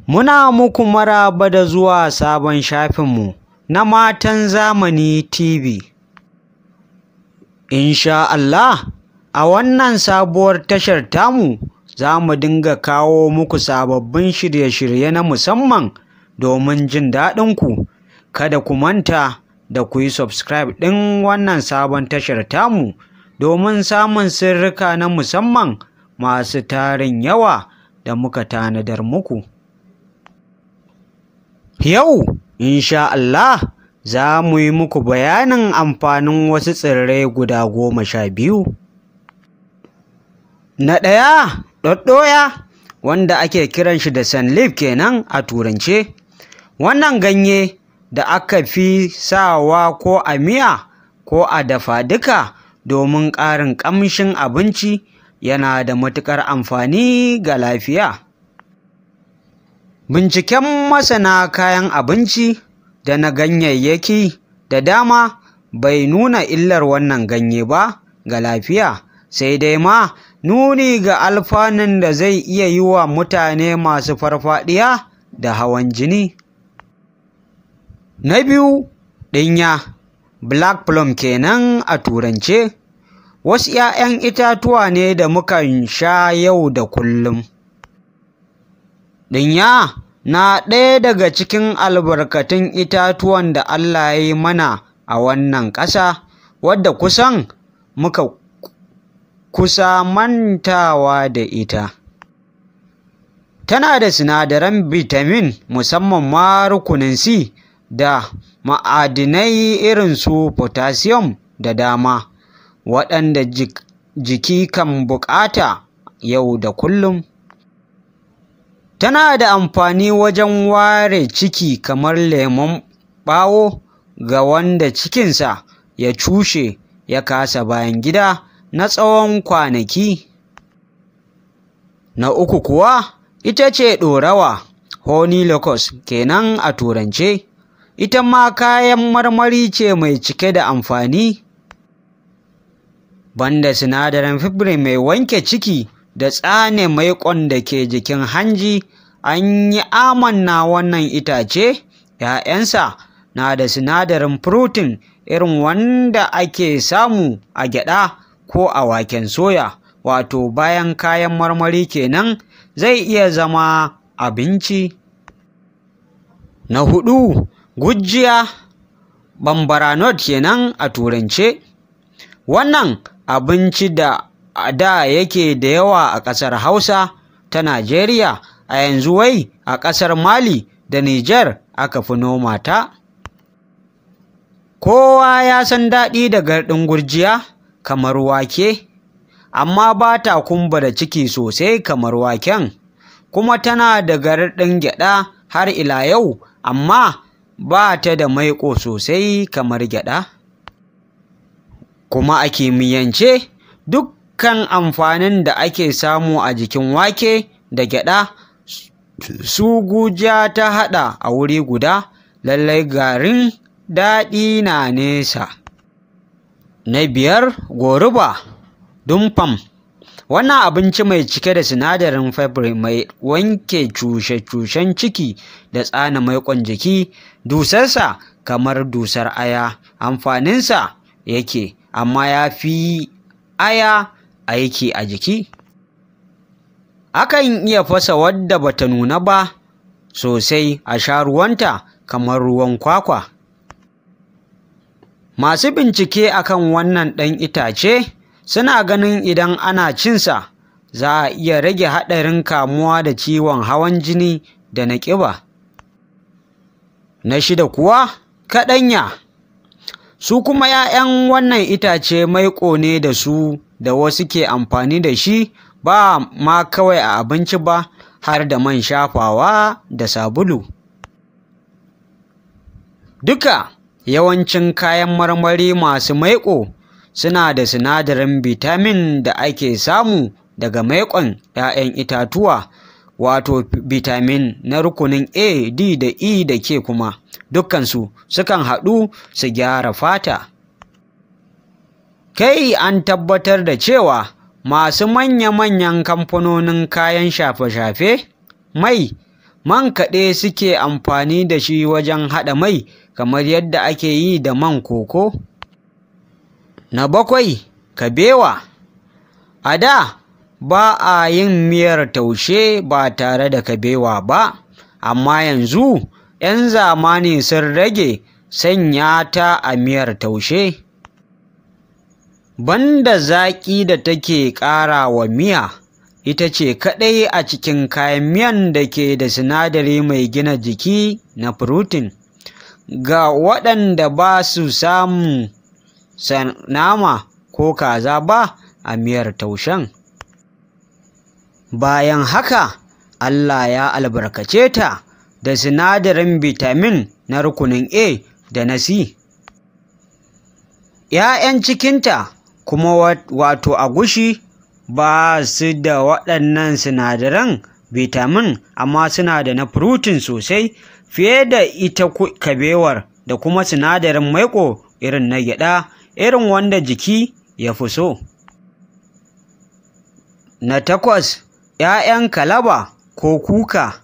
Muna muku maraba da zuwa sabon shafinmu na Matan Zamani TV. Insha Allah, a wannan sabuwar tashar tamu za mu dinga kawo muku sababbin shirye-shirye na musamman domin jin daɗinku. Kada ku manta da ku yi subscribe ɗin wannan sabon tashar tamu domin samun sirrika na musamman masu tarin yawa da muka tanadar muku. Yau, insha Allah, za mu yi muku bayanin amfanin wasu tsirrai guda 12. Na ɗaya, ɗoɗɗoya, wanda ake kiran shi da sunleaf kenan a turance. Wannan ganye da aka fi sawa ko a miya ko a dafa duka domin ƙarin ƙamshin abinci, yana da matuƙar amfani ga lafiya. Binciken masana kayan abinci da na ganyayyaki da dama bai nuna illar wannan ganye ba ga lafiya, sai dai ma nuni ga alfanun da zai iya yi wa mutane masu farfaɗiya da hawan jini. Na biyu, ɗinya, black plum kenan a turance. Wasu 'ya'yan itatuwa ne da mukan sha yau da kullum. Ɗinya na ɗaya daga cikin albarkatun itatuwan da Allah ya yi mana a wannan ƙasa, wadda kusan muka kusa mantawa da ita. Tana da sinadaran vitamin, musamman ma rukunin C da ma'adinai irin su potassium da dama, waɗanda jiki kan buƙata yau da kullum. Tana da amfani wajen ware ciki kamar lemon ɓawo ga wanda cikinsa ya cushe ya kasa bayan gida na tsawon kwanaki. Na uku kuwa ita ce ɗorawa, honey locust kenan a turance. Ita ma kayan marmari ce mai cike da amfani. Banda sinadarin fibre mai wanke ciki da tsane maiƙon da ke jikin hanji, an yi amanna wannan itace 'ya'yansa na da sinadarin protein irin wanda ake samu a gyaɗa ko a waken soya, wato bayan kayan marmari kenan, zai iya zama abinci. Na huɗu, gujiya, bambara nut kenan a turance. Wannan abinci da a da yake da yawa a ƙasar Hausa ta Najeriya, a yanzu wai a ƙasar Mali da Nijar aka fi noma ta. Kowa ya san daɗi da garɗin gurjiya kamar wake, amma ba ta kumbura ciki sosai kamar waken, kuma tana da garɗin gyaɗa har ila yau, amma ba ta da maiƙo sosai kamar gyaɗa. Kuma a kimiyyance, dukkan amfanin da ake samu a jikin wake da gyaɗa su gujiya ta haɗa a wuri guda, lallai garin daɗi na nesa. Na biyar, goruba, dumfam. Wannan abinci mai cike da sinadarin fibre mai wanke cushe-cushen ciki da tsane maiƙon jiki, dusarsa kamar dusar aya amfaninsa yake, amma ya fi aya aiki a jiki. Akan iya fasa wadda bata nuna ba sosai a sha ruwanta kamar ruwan kwakwa. Masu bincike akan wannan ɗan itace suna ganin idan ana cinsa za a iya rage haɗarin kamuwa da ciwon hawan jini da na ƙiba. Na shida kuwa, kaɗanya. Su kuma 'ya'yan wannan itace maiƙo ne da su da wasu ke amfani da shi, ba ma kawai a abinci ba, har da man shafawa da sabulu. Duka yawancin kayan marmari masu maiƙo suna da sinadarin vitamin da ake samu daga maiƙon 'ya'yan itatuwa, wato vitamin na rukunin A, D da E da K kuma, dukkansu sukan haɗu su gyara fata. Kai an tabbatar da cewa masu manya-manyan kamfanonin kayan shafe-shafe, mai, man kaɗe suke amfani da shi wajen haɗa mai kamar yadda ake yi da man koko. Na 7, kabewa. A da ba a yin miyar taushe ba tare da kabewa ba, amma yanzu 'yan zamani sun rage sanya ta a miyar taushe. Banda zaƙi da take ƙara wa miya, ita ce kaɗai a cikin kayan miyan da ke da sinadari mai gina jiki na protein. Ga waɗanda ba su samu nama ko kaza ba a miyar taushen. Bayan haka, Allah ya albarkace ta da sinadarin vitamin na rukunin A da na C. 'Ya'yan cikinta kuma wato agushi ba su da waɗannan sinadaran vitamin, amma suna da na protein sosai fiye da ita kabewar, da kuma sinadarin maiƙo irin na gyaɗa, irin wanda jiki ya fi so. Na 8, 'ya'yan kalaba ko kuka,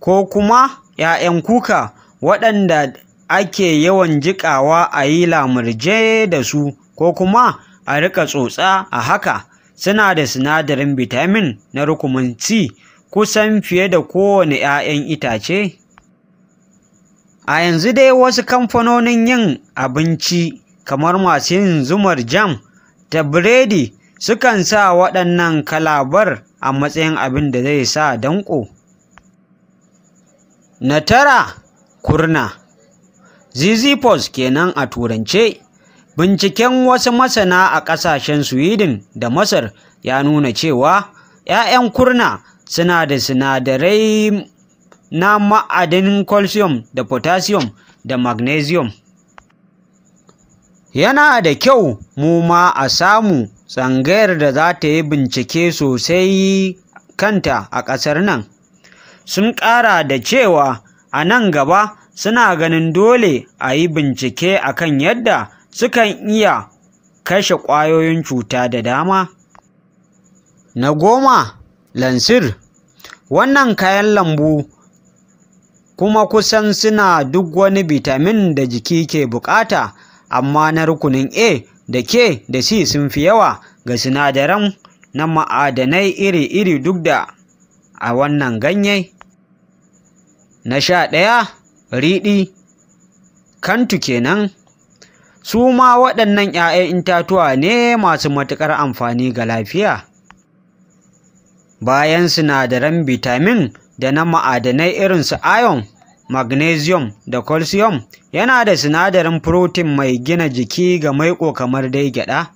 ko kuma 'ya'yan kuka waɗanda ake yawan jiƙawa a yi lamurje da su, ko kuma a riƙa tsotsa a haka. Suna da sinadarin vitamin na rukunin C kusan fiye da kowane 'ya'yan itace. A yanzu dai wasu kamfanonin yin abinci kamar masu yin zumar jam da biredi sukan sa waɗannan kalabar a matsayin abin da zai sa danƙo. Na 9, kurna. Zizifos kenan a turance. Binciken wasu masana a ƙasashen Sweden da Masar ya nuna cewa 'ya'yan kurna suna da sinadarai na ma'adanin calcium da potassium da magnesium. Yana da kyau mu ma a samu tsangayar da za ta yi bincike sosai kanta a ƙasar nan. Sun ƙara da cewa a nan gaba suna ganin dole a yi bincike akan yadda sukan iya kashe ƙwayoyin cuta da dama. Na 10, lansir. Wannan kayan lambu kuma kusan suna duk wani vitamin da jiki ke buƙata, amma na rukunin A da K da C sun fi yawa ga sinadaran na ma'adanai iri-iri duk da a wannan ganye. Na 11, riɗi, kantu kenan. Su ma waɗannan 'ya'yan itatuwa ne masu matuƙar amfani ga lafiya. Bayan sinadaran vitamin da na ma'adanai irin su iron, magnesium da calcium, yana da sinadarin protein mai gina jiki ga maiƙo kamar dai gyaɗa.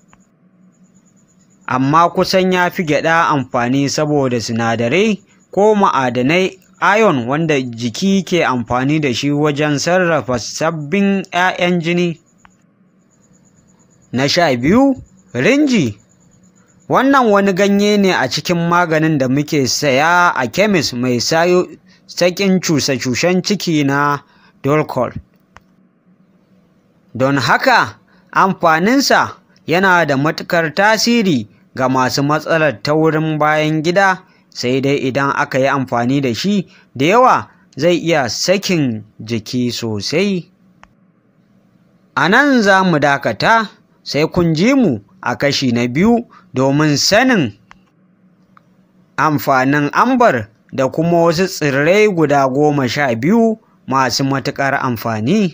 Amma kusan ya fi gyaɗa amfani saboda sinadarai ko ma'adanai iron wanda jiki ke amfani da shi wajen sarrafa sabbin 'ya'yan jini. Na 12, rinji. Wannan wani ganye ne a cikin maganin da muke saya a kemis mai sakin cusa-cusan ciki na Dolcol. Don haka amfaninsa yana da matuƙar tasiri ga masu matsalar taurin bayan gida, sai dai idan aka yi amfani da shi da yawa zai iya sakin jiki sosai. A nan za mu dakata, sai kun ji mu a kashi na 2 domin sanin amfanin ambar da kuma wasu tsirrai guda 12 masu matuƙar amfani.